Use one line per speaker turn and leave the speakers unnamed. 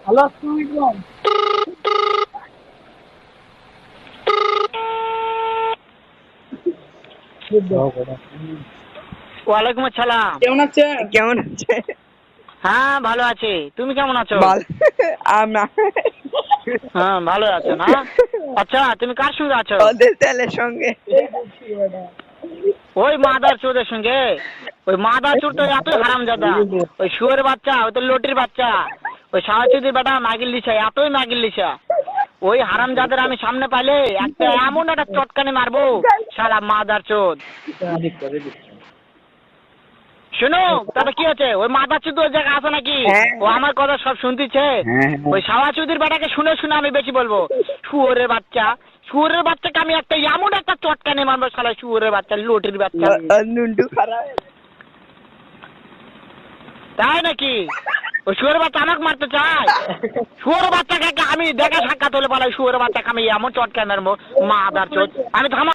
Hello, আসসালামু আলাইকুম।
ওয়ালাইকুম আসসালাম।
কেমন আছেন?
কেমন আছে?
হ্যাঁ ভালো আছি, তুমি কেমন আছো?
ভালো। আমরা
হ্যাঁ ভালো আছো না? আচ্ছা তুমি কার সঙ্গে আছো?
ওদের ছেলের সঙ্গে।
ওই মাদার চোদের সঙ্গে? ওই মাদার চোর তো এতই হারামজাদা, ওই শুয়োরের বাচ্চা, ওই তো লটির বাচ্চা, ওই সাহাচুদির বেটা মাগিল লিসা, এতই মাগিল লিসা। ওই হারামজাদের আমি সামনে পাইলে একটা এমন একটা চটকানি মারবো, শালা মাদার চোদ। শোনো, তবে কি হচ্ছে, ওই মাদার চোদ ওই জায়গায় আছে নাকি?
হ্যাঁ।
ও আমার কথা সব শুনতেছে। ওই সাহাচুদির বেটাকে শুনে শুনে আমি বেশি বলবো, শুয়োরের বাচ্চা, শুয়োরের বাচ্চাকে আমি একটা এমন একটা চটকানি মারবো, শালা শুয়োরের বাচ্চা, লটির বাচ্চা।
নুন্ডু খারাপ।
তাই নাকি? ওই শুয়োরের বাচ্চা আমাকে মারতে চায়? শুয়োরের বাচ্চাকে আমি দেখা সাক্ষাৎ হলে বলে শুয়োরের বাচ্চাকে আমি এমন চটকানি মারবো, মাদার চোদ। আমি থামা